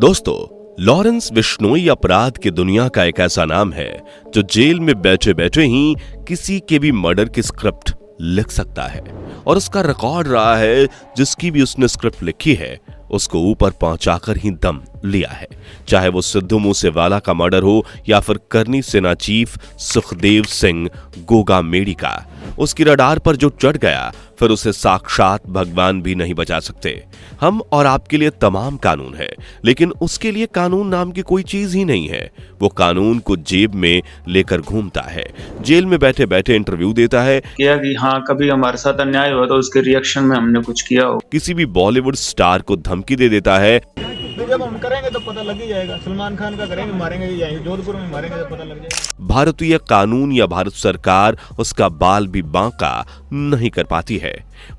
दोस्तों, लॉरेंस बिश्नोई अपराध की दुनिया का एक ऐसा नाम है जो जेल में बैठे बैठे ही किसी के भी मर्डर की स्क्रिप्ट लिख सकता है और उसका रिकॉर्ड रहा है जिसकी भी उसने स्क्रिप्ट लिखी है उसको ऊपर पहुंचाकर ही दम लिया है। चाहे वो सिद्धू मूसेवाला का मर्डर हो या फिर करनी सेना चीफ सुखदेव सिंह गोगा मेडी का, उसकी रडार पर जो चढ़ गया फिर उसे साक्षात भगवान भी नहीं बचा सकते। हम और आपके लिए तमाम कानून है, लेकिन उसके लिए कानून नाम की कोई चीज ही नहीं है। वो कानून को जेब में लेकर घूमता है, जेल में बैठे बैठे इंटरव्यू देता है कि हाँ कभी हमारे साथ अन्याय हुआ तो उसके रिएक्शन में हमने कुछ किया हो। किसी भी बॉलीवुड स्टार को धमकी दे देता है जब हम करेंगे तो पता लग ही जाएगा। सलमान खान का करेंगे, मारेंगे ही, जोधपुर में मारेंगे तो पता लग जाएगा। भारतीय कानून या भारत सरकार उसका बाल भी बांका नहीं कर पाती है।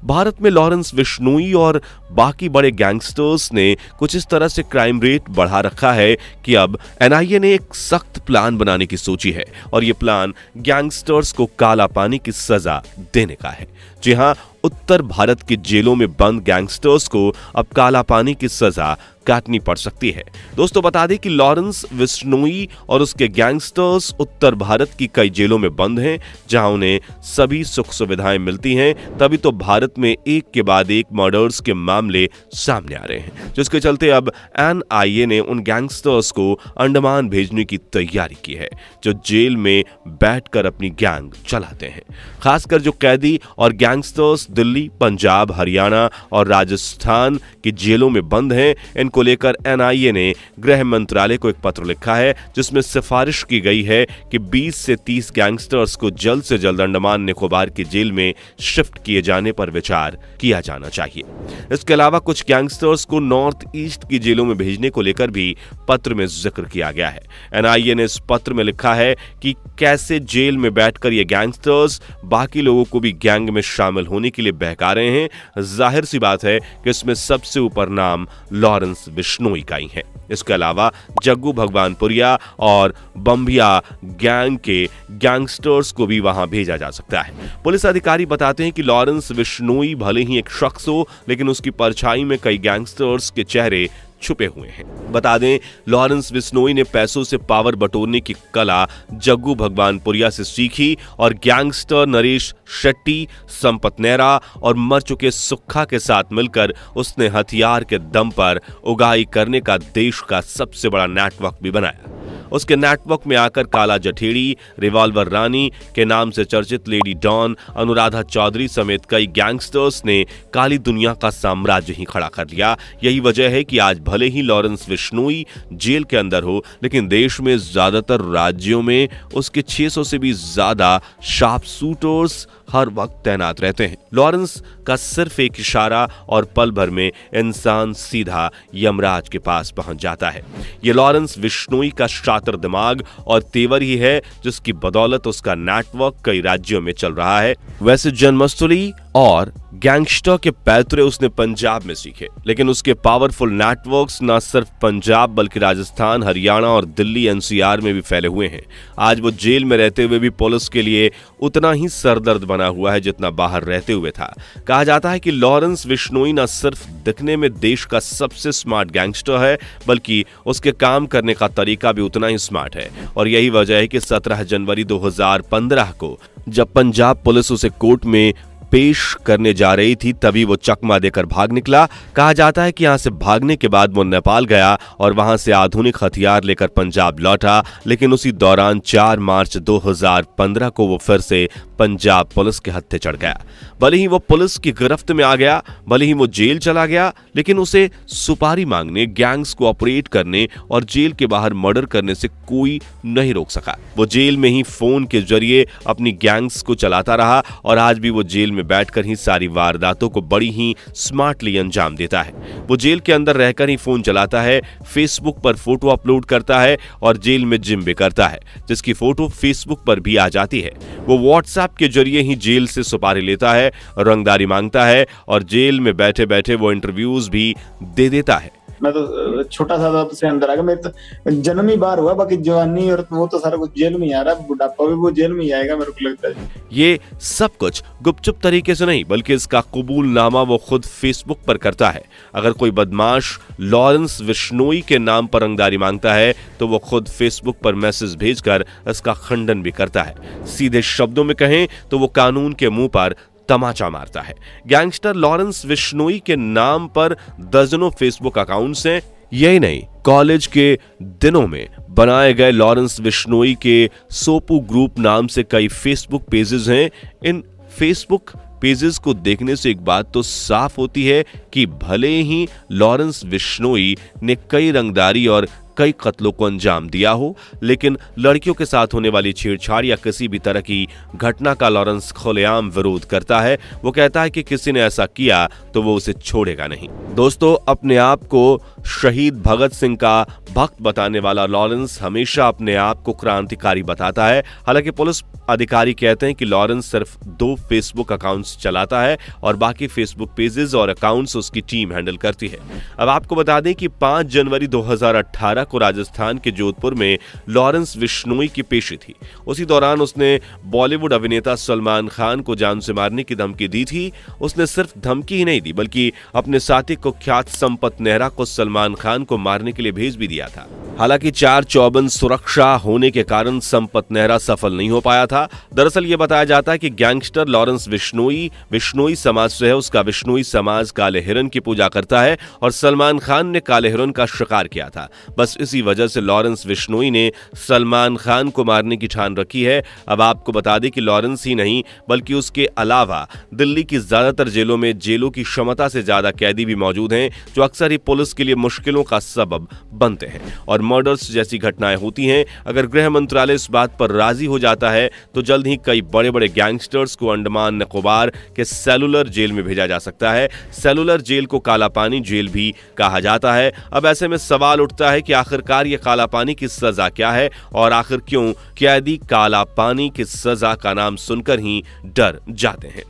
भारत में लॉरेंस बिश्नोई और बाकी बड़े गैंगस्टर्स ने कुछ इस तरह से क्राइम रेट बढ़ा रखा है कि अब एनआईए ने एक सख्त प्लान बनाने की सोची है और ये प्लान गैंगस्टर्स को काला पानी की सजा देने का है। जी हां, उत्तर भारत की जेलों में बंद गैंगस्टर्स को अब काला पानी की सजा काटनी पड़ सकती है। दोस्तों, बता दें कि लॉरेंस बिश्नोई और उसके गैंगस्टर्स उत्तर भारत की कई जेलों में बंद हैं, जहां उन्हें सभी सुख सुविधाएं मिलती हैं। तभी तो भारत में एक के बाद एक मर्डर्स के मामले सामने आ रहे हैं, जिसके चलते अब एनआईए ने उन गैंगस्टर्स को अंडमान भेजने की तैयारी की है, जो जेल में बैठकर अपनी गैंग चलाते हैं। खासकर जो कैदी और गैंगस्टर्स दिल्ली, पंजाब, हरियाणा और राजस्थान की जेलों में बंद हैं, इनको लेकर एनआईए ने गृह मंत्रालय को एक पत्र लिखा है, जिसमें सिफारिश की गई है कि 20 से 30 गैंगस्टर्स को जल्द से जल्द अंडमान निकोबार की जेल में शिफ्ट किए जाने पर विचार किया जाना चाहिए। इसके अलावा कुछ गैंगस्टर्स को नॉर्थ ईस्ट की जेलों में भेजने को लेकर भी पत्र में जिक्र किया गया है। एनआईए ने इस पत्र में लिखा है कि कैसे जेल में बैठकर ये गैंगस्टर्स बाकी लोगों को भी गैंग में शामिल होने के लिए बहका रहे हैं। जाहिर सी बात है कि इसमें सबसे ऊपर नाम लॉरेंस बिश्नोई का ही है। इसके अलावा जग्गू भगवानपुरिया और बम्बिया गैंग के गैंगस्टर्स को भी वहां भेजा जा सकता है। पुलिस अधिकारी बताते हैं कि लॉरेंस बिश्नोई भले ही एक शख्स हो, लेकिन उसकी परछाई में कई गैंगस्टर्स के चेहरे छुपे हुए हैं। बता दें, लॉरेंस बिश्नोई ने पैसों से पावर बटोरने की कला जग्गू भगवानपुरिया से सीखी और गैंगस्टर नरेश शेट्टी, संपत नेहरा और मर चुके सुक्खा के साथ मिलकर उसने हथियार के दम पर उगाई करने का देश का सबसे बड़ा नेटवर्क भी बनाया। उसके नेटवर्क में आकर काला जठेड़ी, रिवॉल्वर रानी के नाम से चर्चित लेडी डॉन, अनुराधा चौधरी समेत कई गैंगस्टर्स ने काली दुनिया का साम्राज्य ही खड़ा कर लिया। यही वजह है कि आज भले ही लॉरेंस बिश्नोई जेल के अंदर हो, लेकिन देश में ज्यादातर राज्यों में उसके 600 से भी ज्यादा शार्प शूटर्स हर वक्त तैनात रहते हैं। लॉरेंस का सिर्फ एक इशारा और पल भर में इंसान सीधा यमराज के पास पहुंच जाता है। ये लॉरेंस बिश्नोई का शातिर दिमाग और तेवर ही है, जिसकी बदौलत उसका नेटवर्क कई राज्यों में चल रहा है। वैसे जन्मस्थली और गैंगस्टर के पैतरे उसने पंजाब में सीखे, लेकिन उसके पावरफुल नेटवर्क्स न सिर्फ पंजाब बल्कि राजस्थान, हरियाणा और दिल्ली एनसीआर में भी फैले हुए हैं। आज वो जेल में रहते हुए भी पुलिस के लिए उतना ही सरदर्द बना हुआ है जितना बाहर रहते हुए था। कहा जाता है कि लॉरेंस बिश्नोई न सिर्फ दिखने में देश का सबसे स्मार्ट गैंगस्टर है, बल्कि उसके काम करने का तरीका भी उतना ही स्मार्ट है। और यही वजह है कि 17 जनवरी 2015 को जब पंजाब पुलिस उसे कोर्ट में पेश करने जा रही थी, तभी वो चकमा देकर भाग निकला। कहा जाता है कि यहां से भागने के बाद वो नेपाल गया और वहां से आधुनिक हथियार लेकर पंजाब लौटा, लेकिन उसी दौरान 4 मार्च 2015 को वो फिर से पंजाब पुलिस के हत्थे चढ़ गया। भले ही वो पुलिस की गिरफ्त में आ गया, भले ही वो जेल चला गया, लेकिन उसे सुपारी मांगने, गैंग्स को ऑपरेट करने और जेल के बाहर मर्डर करने से कोई नहीं रोक सका। वो जेल में ही फोन के जरिए अपनी गैंग्स को चलाता रहा और आज भी वो जेल में बैठकर ही सारी वारदातों को बड़ी ही स्मार्टली अंजाम देता है। वो जेल के अंदर रहकर ही फोन चलाता है, फेसबुक पर फोटो अपलोड करता है और जेल में जिम भी करता है, जिसकी फोटो फेसबुक पर भी आ जाती है। वो व्हाट्सएप के जरिए ही जेल से सुपारी लेता है, रंगदारी मांगता है और जेल में बैठे बैठे वो इंटरव्यूज भी दे देता है। मैं तो छोटा सा तब से अंदर आ गया। मेरे तो जन्म ही बाहर हुआ, बाकी जवानी और वो तो सारा कुछ जेल में ही आ रहा है। बुढ़ापा भी वो जेल में ही आएगा, मेरे को लगता है। ये सब कुछ गुपचुप तरीके से नहीं, बल्कि इसका कबूलनामा वो खुद फेसबुक पर करता है। अगर कोई बदमाश लॉरेंस विश्नोई के नाम पर रंगदारी मांगता है तो वो खुद फेसबुक पर मैसेज भेजकर इसका खंडन भी करता है। सीधे शब्दों में कहें तो वो कानून के मुंह पर तमाचा मारता है। गैंगस्टर लॉरेंस विश्नोई के नाम पर दर्जनों फेसबुक अकाउंट्स हैं। यही नहीं, कॉलेज के दिनों में बनाए गए लॉरेंस विश्नोई के सोपू ग्रुप नाम से कई फेसबुक पेजेस हैं। इन फेसबुक पेजेस को देखने से एक बात तो साफ होती है कि भले ही लॉरेंस विश्नोई ने कई रंगदारी और कई कत्लों को अंजाम दिया हो, लेकिन लड़कियों के साथ होने वाली छेड़छाड़ या किसी भी तरह की घटना का लॉरेंस खुलेआम विरोध करता है। वो कहता है कि किसी ने ऐसा किया तो वो उसे छोड़ेगा नहीं। दोस्तों, अपने आप को शहीद भगत सिंह का भक्त बताने वाला लॉरेंस हमेशा अपने आप को क्रांतिकारी बताता है। हालांकि पुलिस अधिकारी कहते हैं कि लॉरेंस सिर्फ 2 फेसबुक अकाउंट्स चलाता है और बाकी फेसबुक पेजेस और अकाउंट्स उसकी टीम हैंडल करती है। अब आपको बता दें कि 5 जनवरी 2018 को राजस्थान के जोधपुर में लॉरेंस विश्नोई की पेशी थी। उसी दौरान उसने बॉलीवुड अभिनेता सलमान खान को जान से मारने की धमकी दी थी। उसने सिर्फ धमकी ही नहीं दी, बल्कि अपने साथी कुख्यात संपत नेहरा को सलमान खान को मारने के लिए भेज भी दिया था। हालांकि 4 चौबंद सुरक्षा होने के कारण संपत नेहरा सफल नहीं हो पाया था। दरअसल ये बताया जाता है कि गैंगस्टर लॉरेंस विश्नोई समाज से है। उसका विश्नोई समाज काले हिरन की पूजा करता है और सलमान खान ने काले हिरन का शिकार किया था। बस इसी वजह से लॉरेंस विश्नोई ने सलमान खान को मारने की ठान रखी है। अब आपको बता दें कि लॉरेंस ही नहीं, बल्कि उसके अलावा दिल्ली की ज्यादातर जेलों में जेलों की क्षमता से ज्यादा कैदी भी मौजूद हैं, जो अक्सर ही पुलिस के लिए मुश्किलों का सबब बनते हैं और मर्डर्स जैसी घटनाएं होती हैं। अगर गृह मंत्रालय इस बात पर राजी हो जाता है तो जल्द ही कई बड़े बड़े गैंगस्टर्स को अंडमान निकोबार के सेलुलर जेल में भेजा जा सकता है। सेलुलर जेल को काला पानी जेल भी कहा जाता है। अब ऐसे में सवाल उठता है कि आखिरकार ये काला पानी की सजा क्या है और आखिर क्यों कैदी काला पानी की सजा का नाम सुनकर ही डर जाते हैं।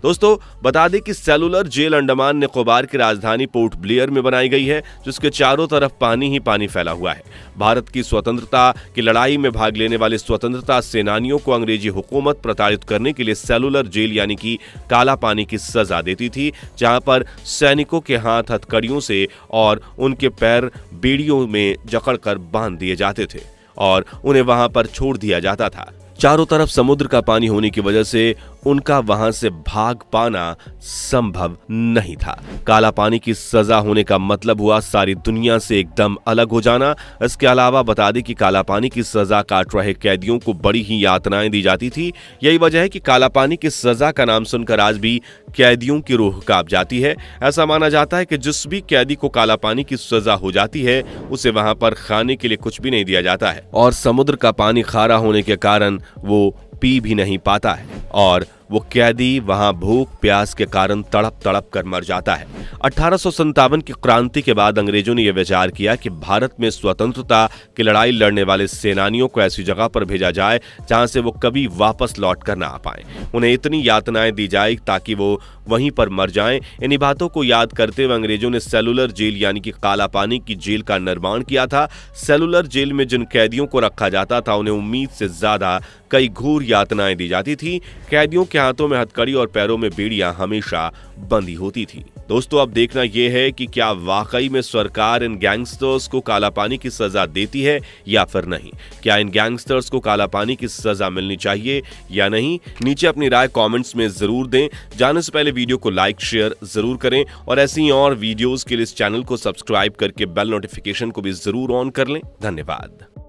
दोस्तों, बता दें कि सेलुलर जेल अंडमान निकोबार की राजधानी पोर्ट ब्लेयर में बनाई गई है, जिसके चारों तरफ पानी ही पानी फैला हुआ है। भारत की स्वतंत्रता की लड़ाई में भाग लेने वाले स्वतंत्रता सेनानियों को अंग्रेजी हुकूमत प्रताड़ित करने के लिए सेलुलर जेल यानी कि काला पानी की सजा देती थी, जहां पर सैनिकों के हाथ हथकड़ियों से और उनके पैर बेड़ियों में जकड़कर बांध दिए जाते थे और उन्हें वहां पर छोड़ दिया जाता था। चारों तरफ समुद्र का पानी होने की वजह से उनका वहां से भाग पाना संभव नहीं था। काला पानी की सजा होने का मतलब हुआ सारी दुनिया से एकदम अलग हो जाना। इसके अलावा बता दें कि काला पानी की सजा काट रहे कैदियों को बड़ी ही यातनाएं दी जाती थी। यही वजह है कि काला पानी की सजा का नाम सुनकर आज भी कैदियों की रूह कांप जाती है। ऐसा माना जाता है कि जिस भी कैदी को काला पानी की सजा हो जाती है उसे वहां पर खाने के लिए कुछ भी नहीं दिया जाता है और समुद्र का पानी खारा होने के कारण वो पी भी नहीं पाता है और वो कैदी वहां भूख प्यास के कारण तड़प तड़प कर मर जाता है। 1857 की क्रांति के बाद अंग्रेजों ने यह विचार किया कि भारत में स्वतंत्रता की लड़ाई लड़ने वाले सेनानियों को ऐसी जगह पर भेजा जाए जहां से वो कभी वापस लौट कर ना आ पाए। उन्हें इतनी यातनाएं दी जाए ताकि वो वहीं पर मर जाएं। इन्हीं बातों को याद करते हुए अंग्रेजों ने सेलुलर जेल यानी कि काला पानी की जेल का निर्माण किया था। सेलुलर जेल में जिन कैदियों को रखा जाता था उन्हें उम्मीद से ज्यादा कई घोर यातनाएं दी जाती थी। कैदियों के हाथों में हथकड़ी और पैरों में बेड़ियां हमेशा बंधी होती थी। दोस्तों, अब देखना यह है कि क्या वाकई में सरकार इन गैंगस्टर्स को काला पानी की सजा देती है या फिर नहीं। क्या इन गैंगस्टर्स को काला पानी की सजा मिलनी चाहिए या नहीं? नीचे अपनी राय कमेंट्स में जरूर दें। जाने से पहले वीडियो को लाइक शेयर जरूर करें और ऐसी ही और वीडियोस के लिए इस चैनल को सब्सक्राइब करके बेल नोटिफिकेशन को भी जरूर ऑन कर लें। धन्यवाद।